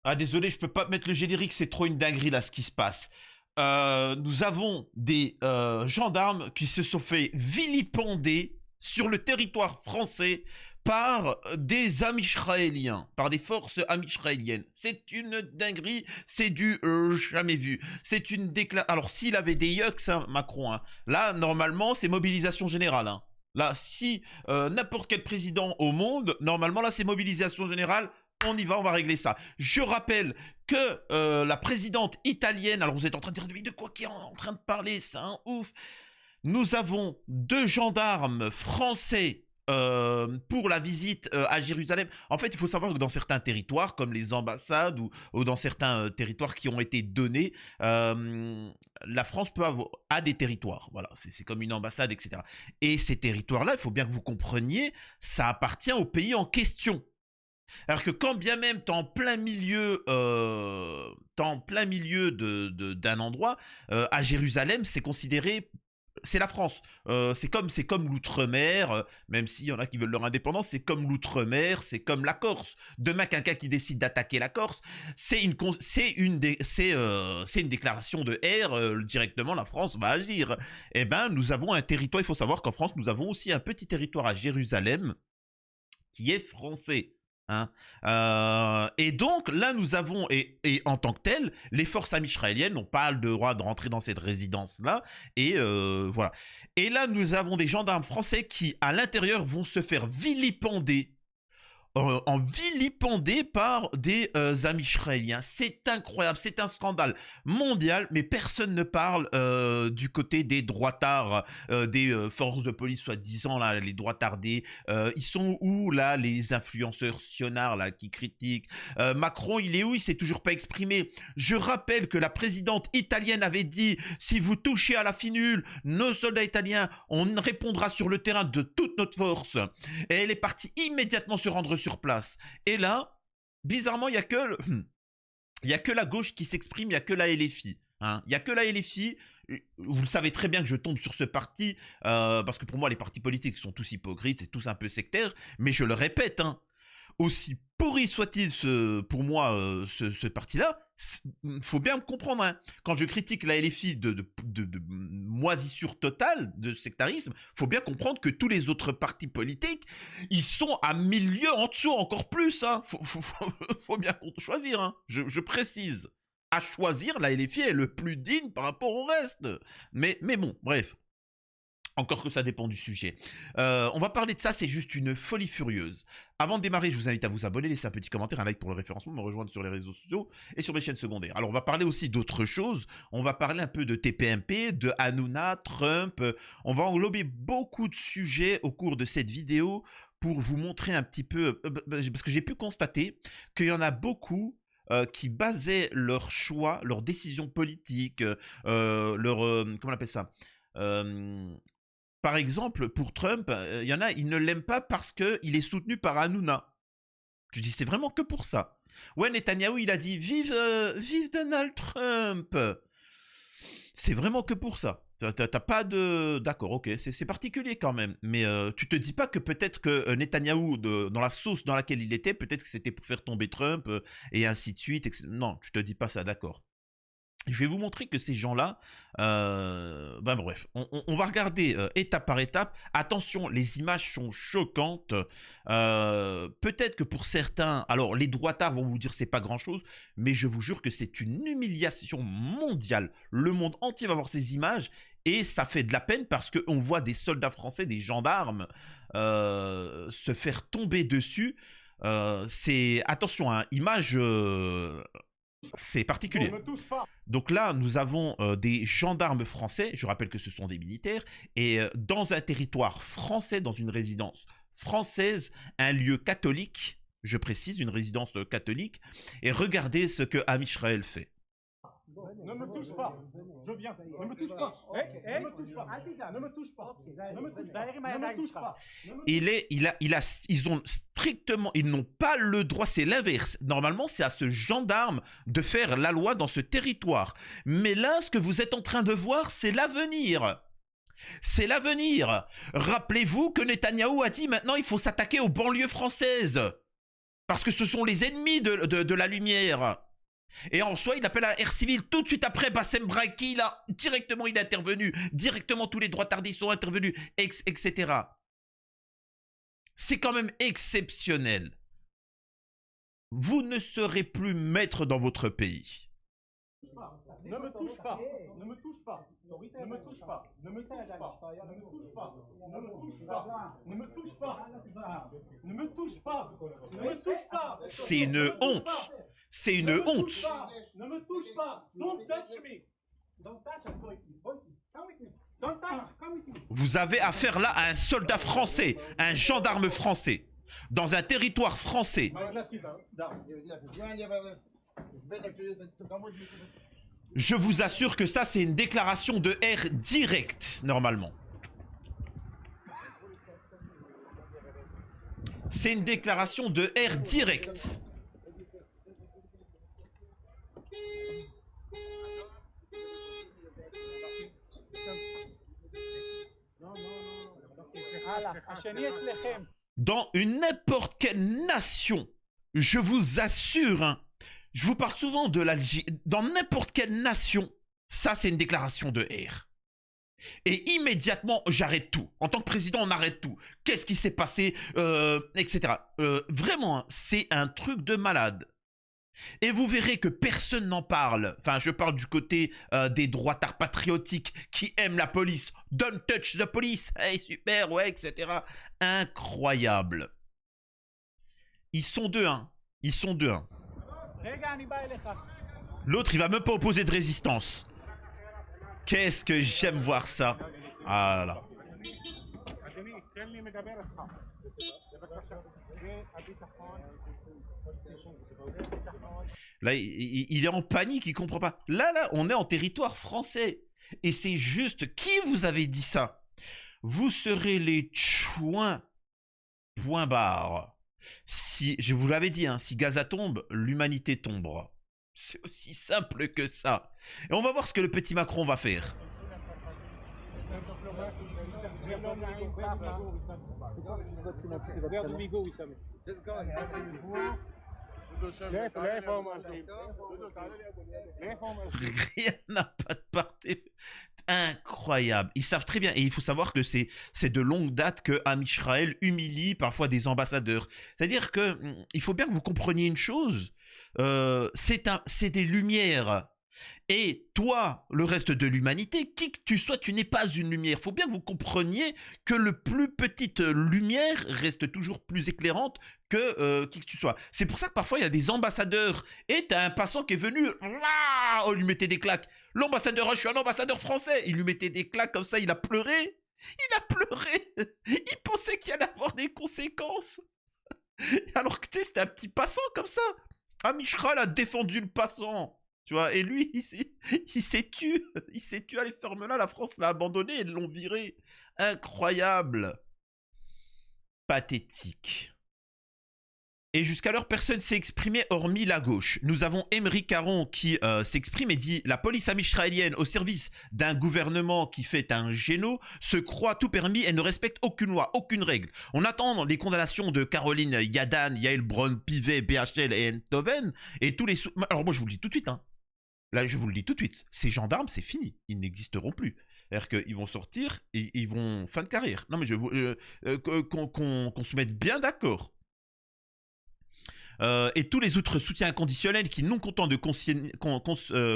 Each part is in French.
Ah, désolé, je peux pas mettre le générique, c'est trop une dinguerie là ce qui se passe. Nous avons des gendarmes qui se sont fait vilipender sur le territoire français par des Amisraéliens, par des forces amisraéliennes. C'est une dinguerie, c'est du jamais vu. C'est une déclaration. Alors, s'il avait des yucks, hein, Macron, hein, là, normalement, c'est mobilisation générale. Hein. Là, si n'importe quel président au monde, normalement, là, c'est mobilisation générale. On y va, on va régler ça. Je rappelle que la présidente italienne, alors vous êtes en train de dire, mais de quoi qui est en train de parler, c'est un ouf. Nous avons deux gendarmes français pour la visite à Jérusalem. En fait, il faut savoir que dans certains territoires, comme les ambassades ou dans certains territoires qui ont été donnés, la France a des territoires. Voilà, c'est comme une ambassade, etc. Et ces territoires-là, il faut bien que vous compreniez, ça appartient au pays en question. Alors que quand bien même t'es en plein milieu, d'un endroit, à Jérusalem, c'est considéré, c'est la France. C'est comme l'outre-mer, même s'il y en a qui veulent leur indépendance, c'est comme l'outre-mer, c'est comme la Corse. Demain, quelqu'un qui décide d'attaquer la Corse, c'est une déclaration de guerre, directement la France va agir. Eh ben, nous avons un territoire, il faut savoir qu'en France, nous avons aussi un petit territoire à Jérusalem qui est français. Hein. Et donc là nous avons, et en tant que tel, les forces amisraéliennes n'ont pas le droit de rentrer dans cette résidence-là, et voilà. Et là nous avons des gendarmes français qui, à l'intérieur, vont se faire vilipender en vilipendé par des amis israéliens. C'est incroyable, c'est un scandale mondial, mais personne ne parle du côté des droitards, des forces de police soi-disant, là, les droitardés. Ils sont où, là, les influenceurs sionards, là, qui critiquent Macron, il est où? Il s'est toujours pas exprimé. Je rappelle que la présidente italienne avait dit, si vous touchez à la finule, nos soldats italiens, on répondra sur le terrain de toute notre force. Et elle est partie immédiatement se rendre sur place. Et là, bizarrement, il n'y a que il y a que la gauche qui s'exprime, il n'y a que la LFI. Hein. Il n'y a que la LFI. Vous le savez très bien que je tombe sur ce parti, parce que pour moi, les partis politiques sont tous hypocrites, c'est tous un peu sectaires, mais je le répète, hein, aussi pourri soit-il pour moi ce parti-là, faut bien me comprendre. Hein. Quand je critique la LFI de moisissure totale, de sectarisme, faut bien comprendre que tous les autres partis politiques, ils sont à milieu en dessous encore plus. Hein. Faut bien choisir. Hein. Je précise. À choisir, la LFI est le plus digne par rapport au reste. Mais bon, bref. Encore que ça dépend du sujet. On va parler de ça, c'est juste une folie furieuse. Avant de démarrer, je vous invite à vous abonner, laisser un petit commentaire, un like pour le référencement, me rejoindre sur les réseaux sociaux et sur mes chaînes secondaires. Alors on va parler aussi d'autres choses. On va parler un peu de TPMP, de Hanouna, Trump. On va englober beaucoup de sujets au cours de cette vidéo pour vous montrer un petit peu... parce que j'ai pu constater qu'il y en a beaucoup qui basaient leur choix, leurs décisions politiques, comment on appelle ça, par exemple, pour Trump, il y en a, ils ne l'aiment pas parce qu'il est soutenu par Hanouna. Je dis, c'est vraiment que pour ça. Ouais, Netanyahou, il a dit, vive Donald Trump. C'est vraiment que pour ça. T'as pas de... D'accord, ok, c'est particulier quand même. Mais tu te dis pas que peut-être que Netanyahou, dans la sauce dans laquelle il était, peut-être que c'était pour faire tomber Trump, et ainsi de suite. Etc. Non, tu te dis pas ça, d'accord. Je vais vous montrer que ces gens-là, ben bref, on va regarder étape par étape. Attention, les images sont choquantes. Peut-être que pour certains, alors les droitards vont vous dire c'est pas grand-chose, mais je vous jure que c'est une humiliation mondiale. Le monde entier va voir ces images et ça fait de la peine parce qu'on voit des soldats français, des gendarmes se faire tomber dessus. C'est, attention, hein, image... c'est particulier. Donc là, nous avons des gendarmes français, je rappelle que ce sont des militaires, et dans un territoire français, dans une résidence française, un lieu catholique, je précise, une résidence catholique, et regardez ce que Amisraël fait. Ne me touche pas, je viens, ne me touche pas, ne me touche pas, ne me touche pas, ne me touche pas, ne me touche pas. Ils ont strictement, ils n'ont pas le droit, c'est l'inverse. Normalement, c'est à ce gendarme de faire la loi dans ce territoire. Mais là, ce que vous êtes en train de voir, c'est l'avenir. C'est l'avenir. Rappelez-vous que Netanyahou a dit maintenant il faut s'attaquer aux banlieues françaises. Parce que ce sont les ennemis de la lumière. Et en soi, il appelle à Air Civil. Tout de suite après, Bassem Braki, directement, il est intervenu. Directement, tous les droitards sont intervenus, etc. C'est quand même exceptionnel. Vous ne serez plus maître dans votre pays. Ne me touche pas, ne me touche pas, ne me touche pas, ne me touche pas, ne me touche pas, ne me touche pas, ne me touche pas, ne me touche pas, ne me touche pas. C'est une honte. C'est une honte. Ne me touche pas. Don't touch me. Don't touch me. Come with me. Don't touch. Come with me. Vous avez affaire là à un soldat français, un gendarme français, dans un territoire français. Je vous assure que ça, c'est une déclaration de haine directe, normalement. C'est une déclaration de haine directe. Dans une n'importe quelle nation, je vous assure, hein, je vous parle souvent de l'Algérie, dans n'importe quelle nation, ça c'est une déclaration de haine. Et immédiatement, j'arrête tout. En tant que président, on arrête tout. Qu'est-ce qui s'est passé, etc. Vraiment, hein, c'est un truc de malade. Et vous verrez que personne n'en parle. Enfin, je parle du côté des droitards patriotiques qui aiment la police. Don't touch the police. Hey, super, ouais, etc. Incroyable. Ils sont deux, hein. Ils sont deux, hein. L'autre, il va même pas opposer de résistance. Qu'est-ce que j'aime voir ça. Ah là là. Là, il est en panique, il comprend pas. Là, on est en territoire français. Et c'est juste, qui vous avait dit ça? Vous serez les chouins. Point barre. Si, je vous l'avais dit, hein, si Gaza tombe, l'humanité tombera. C'est aussi simple que ça. Et on va voir ce que le petit Macron va faire. Rien n'a pas de parti. Incroyable. Ils savent très bien. Et il faut savoir que c'est de longue date que Am Israël humilie parfois des ambassadeurs. C'est-à-dire que il faut bien que vous compreniez une chose. C'est des lumières. Et toi, le reste de l'humanité, qui que tu sois, tu n'es pas une lumière. Il faut bien que vous compreniez que le plus petite lumière reste toujours plus éclairante que qui que tu sois. C'est pour ça que parfois il y a des ambassadeurs et t'as un passant qui est venu, on lui mettait des claques. L'ambassadeur, je suis un ambassadeur français, il lui mettait des claques comme ça, il a pleuré. Il a pleuré. Il pensait qu'il allait avoir des conséquences. Alors que c'était un petit passant comme ça. Amishral a défendu le passant. Tu vois, et lui, il s'est tué. Il s'est tué à les fermes là. La France l'a abandonné. Ils l'ont viré. Incroyable. Pathétique. Et jusqu'alors, personne ne s'est exprimé hormis la gauche. Nous avons Émeric Caron qui s'exprime et dit « La police amisraélienne au service d'un gouvernement qui fait un géno se croit tout permis et ne respecte aucune loi, aucune règle. On attend les condamnations de Caroline Yadan, Yael Braun-Pivet, BHL et Enthoven et tous les... Alors moi, je vous le dis tout de suite, hein. Là, je vous le dis tout de suite. Ces gendarmes, c'est fini. Ils n'existeront plus. C'est-à-dire qu'ils vont sortir et ils vont... Fin de carrière. Non, mais je vous... qu'on se mette bien d'accord. Et tous les autres soutiens inconditionnels qui, non contents de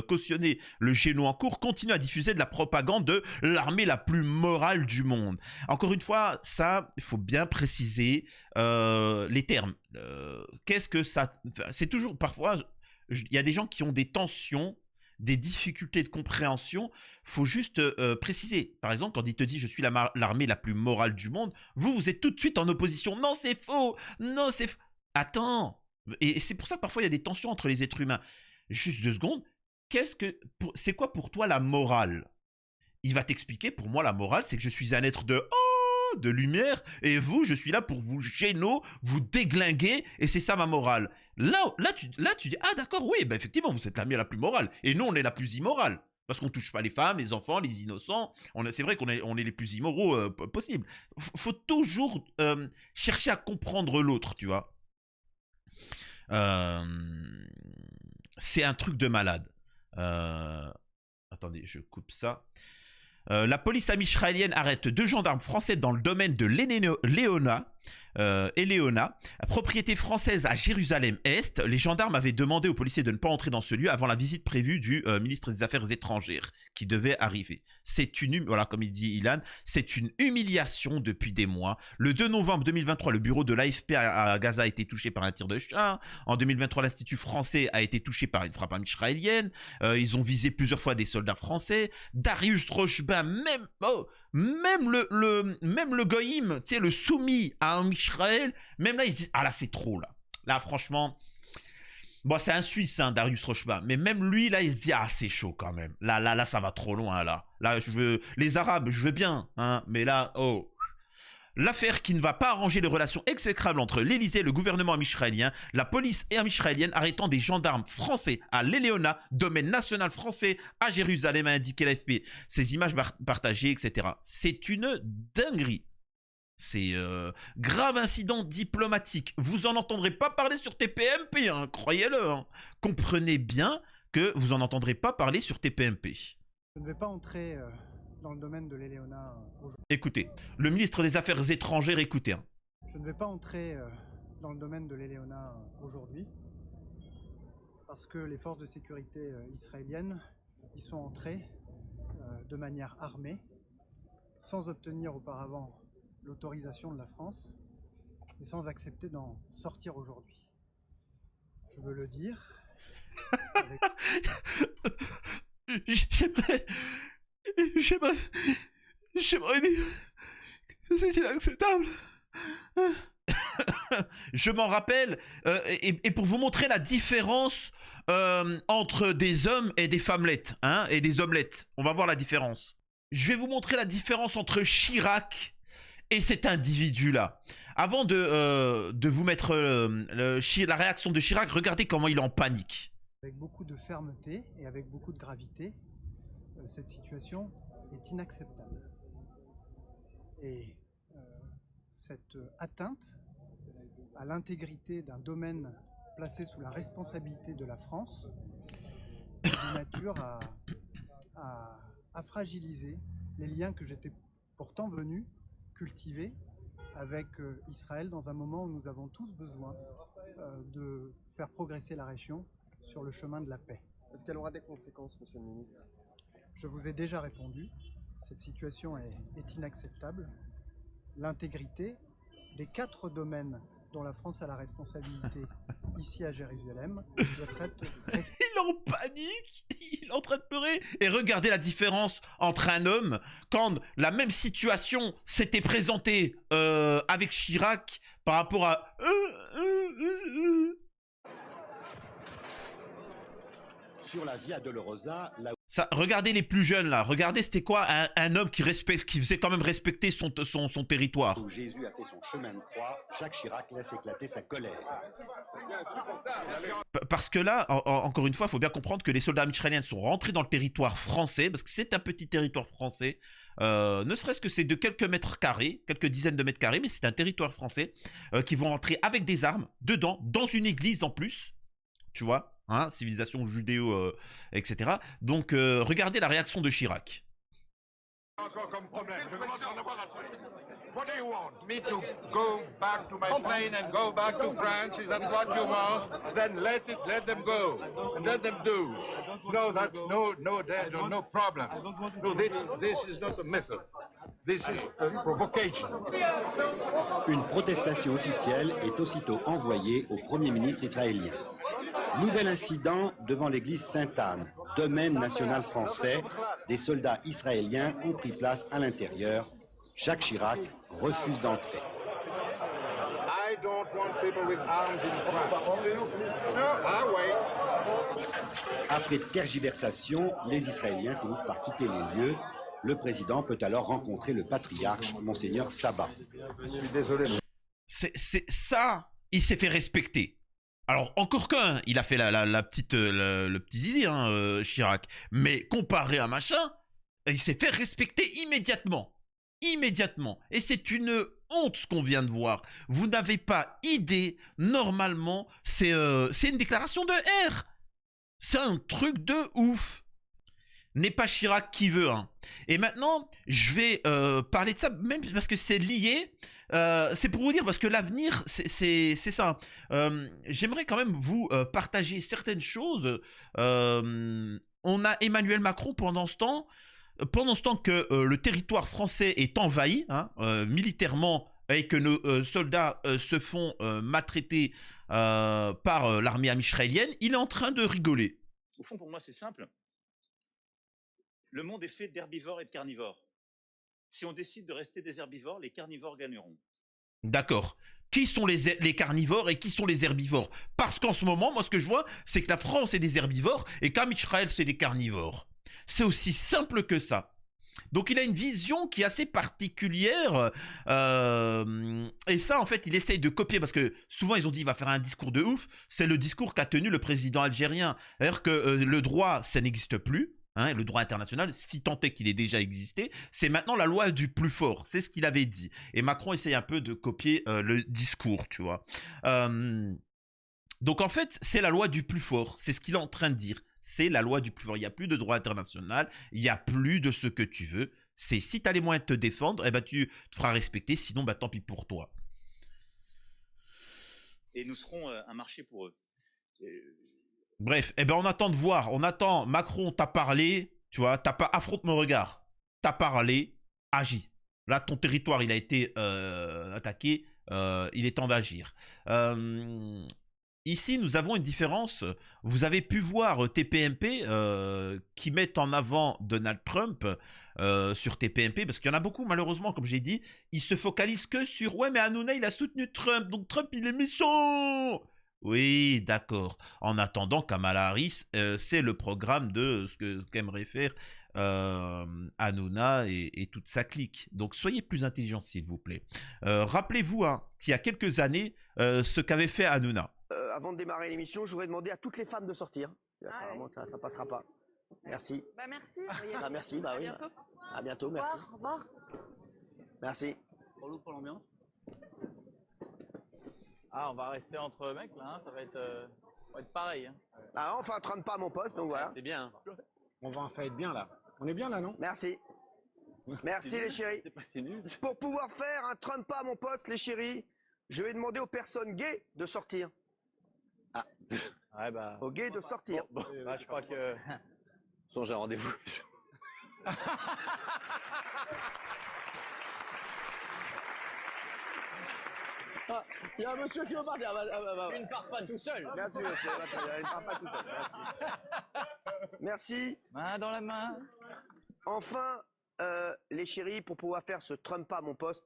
cautionner le géno en cours, continuent à diffuser de la propagande de l'armée la plus morale du monde. Encore une fois, ça, il faut bien préciser les termes. Qu'est-ce que ça... C'est toujours... Parfois, il y a des gens qui ont des tensions, des difficultés de compréhension. Faut juste préciser. Par exemple, quand il te dit « Je suis l'armée la plus morale du monde », vous êtes tout de suite en opposition. « Non, c'est faux. Non, c'est faux. » Attends. Et c'est pour ça que parfois il y a des tensions entre les êtres humains. Juste 2 secondes. C'est quoi pour toi la morale? Il va t'expliquer. Pour moi, la morale, c'est que je suis un être de lumière. Et vous, je suis là pour vous géno, vous déglinguer. Et c'est ça ma morale. Là, tu dis, ah d'accord, oui, bah, effectivement, vous êtes l'armée la plus morale. Et nous, on est la plus immorale. Parce qu'on touche pas les femmes, les enfants, les innocents. C'est vrai qu'on est les plus immoraux possibles. Faut toujours chercher à comprendre l'autre, tu vois. Euh, c'est un truc de malade. Attendez, je coupe ça. La police israélienne arrête 2 gendarmes français dans le domaine de Eleona, propriété française à Jérusalem-Est. Les gendarmes avaient demandé aux policiers de ne pas entrer dans ce lieu avant la visite prévue du ministre des Affaires étrangères qui devait arriver. Voilà, comme il dit Ilan, c'est une humiliation depuis des mois. Le 2 novembre 2023, le bureau de l'AFP à Gaza a été touché par un tir de char. En 2023, l'Institut français a été touché par une frappe israélienne. Ils ont visé plusieurs fois des soldats français. Darius Rochbin, même le goïm, tu sais, le soumis à un Israël, même là, ils se disent, ah là, c'est trop, là. Là, franchement, bon, c'est un Suisse, hein, Darius Rochbin, mais même lui, là, il se dit, ah, c'est chaud quand même. Là, ça va trop loin, là. Là, les Arabes, je veux bien, hein, mais là, oh. L'affaire qui ne va pas arranger les relations exécrables entre l'Élysée et le gouvernement israélien, la police israélienne arrêtant des gendarmes français à l'Eleona, domaine national français à Jérusalem, a indiqué l'AFP. Ces images partagées, etc. C'est une dinguerie. C'est grave incident diplomatique. Vous en entendrez pas parler sur TPMP, hein, croyez-le. Hein. Comprenez bien que vous en entendrez pas parler sur TPMP. Je ne vais pas entrer dans le domaine de l'Eleona aujourd'hui. Écoutez, le ministre des Affaires étrangères, écoutez. Hein. Je ne vais pas entrer dans le domaine de l'Eleona aujourd'hui parce que les forces de sécurité israéliennes y sont entrées de manière armée sans obtenir auparavant l'autorisation de la France et sans accepter d'en sortir aujourd'hui. Je veux le dire. Avec... J'aimerais dire que c'est inacceptable. Je m'en rappelle, et pour vous montrer la différence entre des hommes et des femmelettes, hein, et des omelettes, on va voir la différence. Je vais vous montrer la différence entre Chirac et cet individu-là. Avant de vous mettre la réaction de Chirac, regardez comment il est en panique. Avec beaucoup de fermeté et avec beaucoup de gravité, cette situation est inacceptable. Et cette atteinte à l'intégrité d'un domaine placé sous la responsabilité de la France est de nature à fragiliser les liens que j'étais pourtant venu cultiver avec Israël dans un moment où nous avons tous besoin de faire progresser la région sur le chemin de la paix. Est-ce qu'elle aura des conséquences, monsieur le ministre? Je vous ai déjà répondu, cette situation est inacceptable. L'intégrité des 4 domaines dont la France a la responsabilité ici à Jérusalem doit être... Il est en panique, il est en train de pleurer. Et regardez la différence entre un homme, quand la même situation s'était présentée avec Chirac par rapport à... Sur la Via Dolorosa, là où... Ça, regardez les plus jeunes là, regardez c'était quoi un homme qui faisait quand même respecter son territoire. Où Jésus a fait son chemin de croix, Jacques Chirac laisse éclater sa colère. Parce que là, encore une fois, il faut bien comprendre que les soldats israéliens sont rentrés dans le territoire français, parce que c'est un petit territoire français, ne serait-ce que c'est de quelques mètres carrés, quelques dizaines de mètres carrés, mais c'est un territoire français, qui vont entrer avec des armes, dedans, dans une église en plus, tu vois. Hein, civilisation judéo, etc. Donc, regardez la réaction de Chirac. Encore comme problème. Je commence à en avoir assez. What do you want? Me to go back to my plane and go back to France? Is that what you want? Then let them go and let them do. No, that's no danger, no problem. No, this is not a method. This is a provocation. Une protestation officielle est aussitôt envoyée au Premier ministre israélien. Nouvel incident devant l'église Sainte-Anne, domaine national français. Des soldats israéliens ont pris place à l'intérieur. Jacques Chirac refuse d'entrer. I don't want people with arms in France. No, wait. Après tergiversation, les Israéliens finissent par quitter les lieux. Le président peut alors rencontrer le patriarche, Monseigneur Sabat. Je suis désolé. C'est ça, il s'est fait respecter. Alors, encore qu'un, il a fait le petit zizi, hein, Chirac. Mais comparé à machin, il s'est fait respecter immédiatement. Immédiatement. Et c'est une honte ce qu'on vient de voir. Vous n'avez pas idée, normalement, c'est une déclaration de haine. C'est un truc de ouf. N'est pas Chirac qui veut. Hein. Et maintenant, je vais parler de ça, même parce que c'est lié. C'est pour vous dire, parce que l'avenir, c'est ça. J'aimerais quand même vous partager certaines choses. On a Emmanuel Macron pendant ce temps que le territoire français est envahi, hein, militairement, et que nos soldats se font maltraiter par l'armée israélienne, il est en train de rigoler. Au fond, pour moi, c'est simple. Le monde est fait d'herbivores et de carnivores. Si on décide de rester des herbivores, les carnivores gagneront. D'accord. Qui sont les carnivores et qui sont les herbivores? Parce qu'en ce moment, moi, ce que je vois, c'est que la France est des herbivores et qu'Am Israël, c'est des carnivores. C'est aussi simple que ça. Donc, il a une vision qui est assez particulière. Et ça, en fait, il essaye de copier parce que souvent, ils ont dit il va faire un discours de ouf. C'est le discours qu'a tenu le président algérien. C'est-à-dire que le droit, ça n'existe plus. Hein, le droit international, si tant est qu'il ait déjà existé, c'est maintenant la loi du plus fort. C'est ce qu'il avait dit. Et Macron essaye un peu de copier le discours, tu vois. Donc en fait, c'est la loi du plus fort. C'est ce qu'il est en train de dire. C'est la loi du plus fort. Il n'y a plus de droit international. Il n'y a plus de ce que tu veux. C'est si tu as les moyens de te défendre, eh ben, tu te feras respecter. Sinon, bah, tant pis pour toi. Et nous serons un marché pour eux. Bref, eh ben on attend de voir. On attend. Macron, t'as parlé. Tu vois, t'as pas. Affronte mon regard. T'as parlé. Agis. Là, ton territoire, il a été attaqué. Il est temps d'agir. Ici, nous avons une différence. Vous avez pu voir TPMP qui mettent en avant Donald Trump sur TPMP, parce qu'il y en a beaucoup, malheureusement, comme j'ai dit, ils se focalisent que sur « Ouais, mais Hanouna, il a soutenu Trump, donc Trump, il est méchant !» Oui, d'accord. En attendant, Kamala Harris, c'est le programme de ce qu'aimerait faire Hanouna et toute sa clique. Donc, soyez plus intelligents, s'il vous plaît. Rappelez-vous hein, qu'il y a quelques années, ce qu'avait fait Hanouna. Avant de démarrer l'émission, je voudrais demander à toutes les femmes de sortir. Apparemment, ça passera pas. Merci. Bah merci. Ah, merci, bah oui. À bientôt. À bientôt, merci. Au revoir. Merci. Pour l'ambiance. Ah, on va rester entre mecs là, hein, ça va être pareil. Hein. Ah, enfin, trompe pas mon poste, donc voilà. C'est bien. Hein. On va enfin être bien là. On est bien là, non? Merci. Merci les chéris. C'est nul. Pour pouvoir faire un trompe pas à mon poste, les chéris, je vais demander aux personnes gays de sortir. Ah. Ouais, bah. Aux gays de sortir. Bon, bah, je crois que. Son j'ai un rendez-vous. Ah, il y a un monsieur qui veut partir. Tu ne pars pas tout seul. Merci, monsieur. Il ne part pas tout seul. Merci. Merci. Main dans la main. Enfin, les chéris, pour pouvoir faire ce trompe pas à mon poste,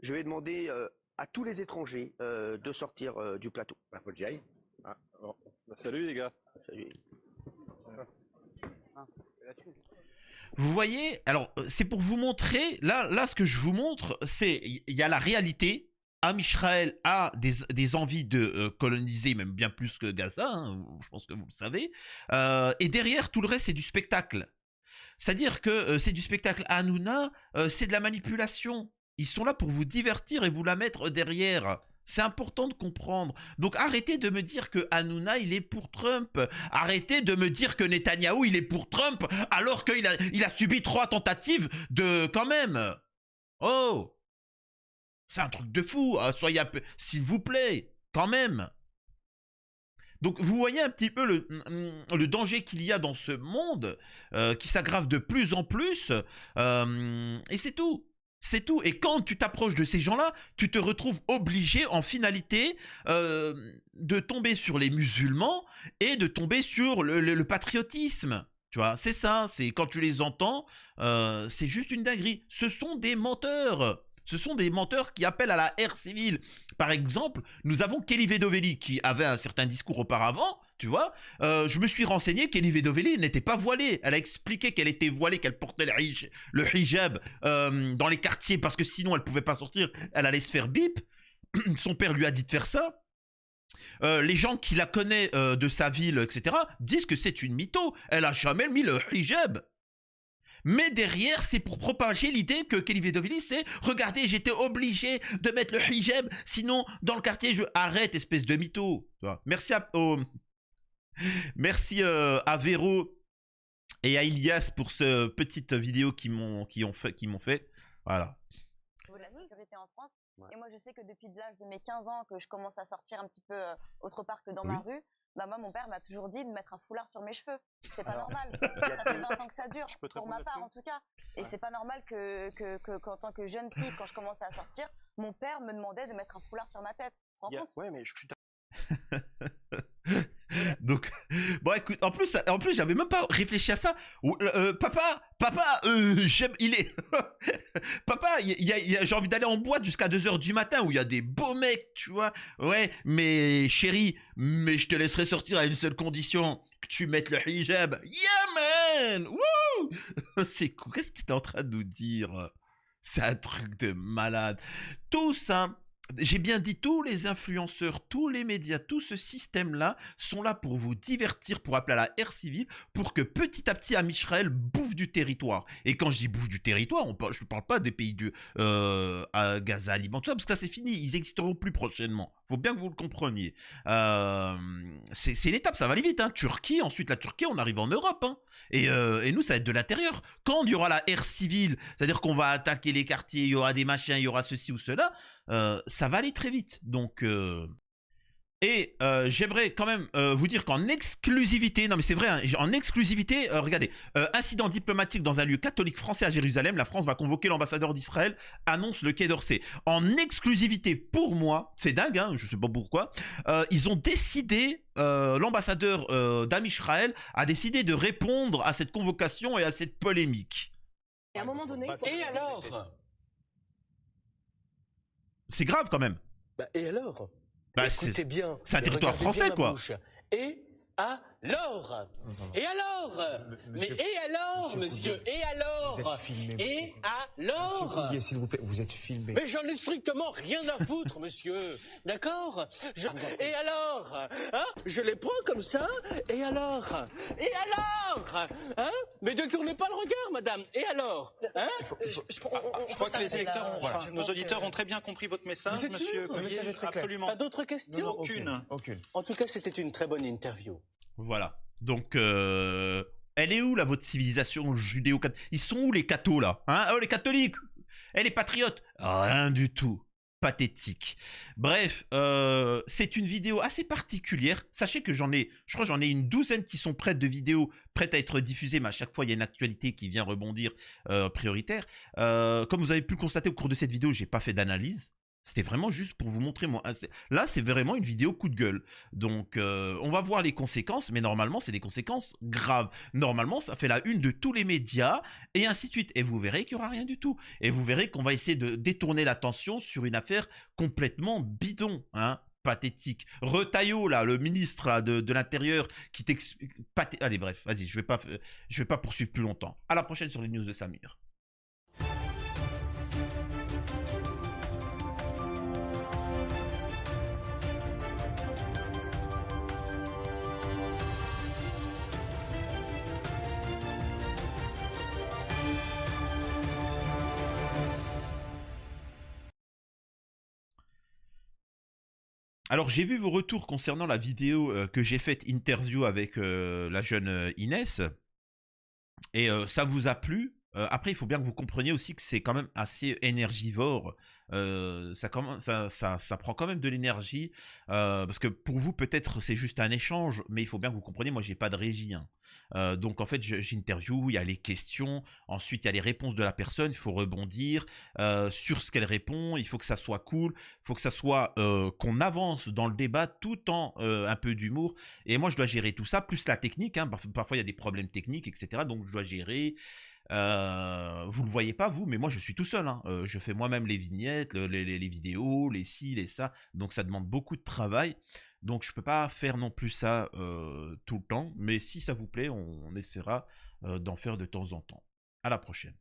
je vais demander à tous les étrangers de sortir du plateau. Bah, faut que j'y aille. Ah, bon. Bah, salut les gars. Salut. Vous voyez, alors c'est pour vous montrer, là ce que je vous montre, c'est, il y a la réalité. Am Israël a des envies de coloniser, même bien plus que Gaza, hein, je pense que vous le savez. Et derrière, tout le reste, c'est du spectacle. C'est-à-dire que c'est du spectacle. Hanouna, c'est de la manipulation. Ils sont là pour vous divertir et vous la mettre derrière. C'est important de comprendre. Donc arrêtez de me dire que Hanouna, il est pour Trump. Arrêtez de me dire que Netanyahou, il est pour Trump, alors qu'il a subi 3 tentatives de... Quand même. Oh, c'est un truc de fou. Soyez un peu... S'il vous plaît, quand même. Donc vous voyez un petit peu le danger qu'il y a dans ce monde, qui s'aggrave de plus en plus. Et c'est tout. C'est tout. Et quand tu t'approches de ces gens-là, tu te retrouves obligé, en finalité, de tomber sur les musulmans et de tomber sur le patriotisme. Tu vois, c'est ça. C'est quand tu les entends, c'est juste une dinguerie. Ce sont des menteurs. Ce sont des menteurs qui appellent à la ère civile. Par exemple, nous avons Kelly Vedovelli qui avait un certain discours auparavant, tu vois. Je me suis renseigné, Kelly Vedovelli n'était pas voilée. Elle a expliqué qu'elle était voilée, qu'elle portait le hijab dans les quartiers parce que sinon elle ne pouvait pas sortir, elle allait se faire bip. Son père lui a dit de faire ça. Les gens qui la connaissent de sa ville, etc., disent que c'est une mytho. Elle a jamais mis le hijab. Mais derrière, c'est pour propager l'idée que Kelly Vedovili, c'est « Regardez, j'étais obligé de mettre le hijab, sinon dans le quartier, je... » Arrête, espèce de mytho. Merci merci à Véro et à Ilias pour ce petite vidéo qui m'ont fait. Voilà. La sécurité en France. Et moi, je sais que depuis l'âge de mes 15 ans que je commence à sortir un petit peu autre part que dans ma rue, bah moi, mon père m'a toujours dit de mettre un foulard sur mes cheveux. C'est pas normal. Ça fait 20 ans que ça dure, pour ma part en tout cas. Et c'est pas normal qu'en tant que jeune fille, quand je commençais à sortir, mon père me demandait de mettre un foulard sur ma tête. Tu te rends compte? Ouais, mais je suis Donc, bon, écoute, en plus, j'avais même pas réfléchi à ça. Papa, il est. Papa, j'ai envie d'aller en boîte jusqu'à 2 h du matin où il y a des beaux mecs, tu vois. Ouais, mais chérie, mais je te laisserai sortir à une seule condition, que tu mettes le hijab. Yeah, man! Wouh! C'est cool. Qu'est-ce que tu es en train de nous dire? C'est un truc de malade. Tout ça. J'ai bien dit, tous les influenceurs, tous les médias, tout ce système-là sont là pour vous divertir, pour appeler à la ère civile, pour que petit à petit, Amisraël bouffe du territoire. Et quand je dis bouffe du territoire, je ne parle pas des pays à Gaza, Liban, tout ça, parce que ça c'est fini, ils n'existeront plus prochainement. Il faut bien que vous le compreniez. C'est une étape, ça va aller vite. Hein. Turquie, ensuite la Turquie, on arrive en Europe. Hein. Et nous, ça va être de l'intérieur. Quand il y aura la ère civile, c'est-à-dire qu'on va attaquer les quartiers, il y aura des machins, il y aura ceci ou cela, ça va aller très vite. Donc, j'aimerais quand même vous dire qu'en exclusivité, non mais c'est vrai, hein, en exclusivité, regardez, incident diplomatique dans un lieu catholique français à Jérusalem, la France va convoquer l'ambassadeur d'Israël, annonce le Quai d'Orsay. En exclusivité pour moi, c'est dingue, hein, je sais pas pourquoi, ils ont décidé, l'ambassadeur d'Amisraël a décidé de répondre à cette convocation et à cette polémique. Et à un moment donné... Et alors? C'est grave quand même. Bah, et alors? Bah, écoutez bien. C'est un territoire français, quoi. Et alors? Et alors? Mais et alors, monsieur? Et alors? Vous êtes filmé, et alors? Monsieur Coulier, s'il vous plaît, vous êtes filmé. Mais j'en ai strictement rien à foutre, monsieur. D'accord? Et alors? Hein? Je les prends comme ça. Et alors? Et alors? Hein? Mais ne tournez pas le regard, madame. Et alors? Hein? Je crois que les électeurs, nos auditeurs ont très bien compris votre message, monsieur Coulier. Absolument. Pas d'autres questions? Aucune. En tout cas, c'était une très bonne interview. Voilà. Donc, elle est où, là, votre civilisation judéo-catholique? Ils sont où, les cathos, là? Hein? Oh, les catholiques! Les patriotes? Rien du tout. Pathétique. Bref, c'est une vidéo assez particulière. Sachez que je crois que j'en ai une douzaine qui sont prêtes de vidéos, prêtes à être diffusées, mais à chaque fois, il y a une actualité qui vient rebondir prioritaire. Comme vous avez pu le constater au cours de cette vidéo, j'ai pas fait d'analyse. C'était vraiment juste pour vous montrer moi. Là, c'est vraiment une vidéo coup de gueule. Donc, on va voir les conséquences, mais normalement, c'est des conséquences graves. Normalement, ça fait la une de tous les médias, et ainsi de suite. Et vous verrez qu'il n'y aura rien du tout. Et vous verrez qu'on va essayer de détourner l'attention sur une affaire complètement bidon, hein, pathétique. Retailleau, là, le ministre là, de l'Intérieur, qui t'explique... Allez, bref, vas-y, je vais pas poursuivre plus longtemps. À la prochaine sur les news de Samir. Alors, j'ai vu vos retours concernant la vidéo que j'ai faite interview avec la jeune Inès. Et ça vous a plu. Après, il faut bien que vous compreniez aussi que c'est quand même assez énergivore. Ça prend quand même de l'énergie. Parce que pour vous, peut-être, c'est juste un échange. Mais il faut bien que vous compreniez, moi, j'ai pas de régie. Hein. Donc, en fait, j'interview, il y a les questions. Ensuite, il y a les réponses de la personne. Il faut rebondir sur ce qu'elle répond. Il faut que ça soit cool. Il faut que ça soit qu'on avance dans le débat tout en un peu d'humour. Et moi, je dois gérer tout ça, plus la technique. Hein. Parfois, il y a des problèmes techniques, etc. Donc, je dois gérer... vous le voyez pas vous, mais moi je suis tout seul. Hein. Je fais moi-même les vignettes, les vidéos, les ci, les ça. Donc ça demande beaucoup de travail. Donc je peux pas faire non plus ça tout le temps. Mais si ça vous plaît, on essaiera d'en faire de temps en temps. À la prochaine.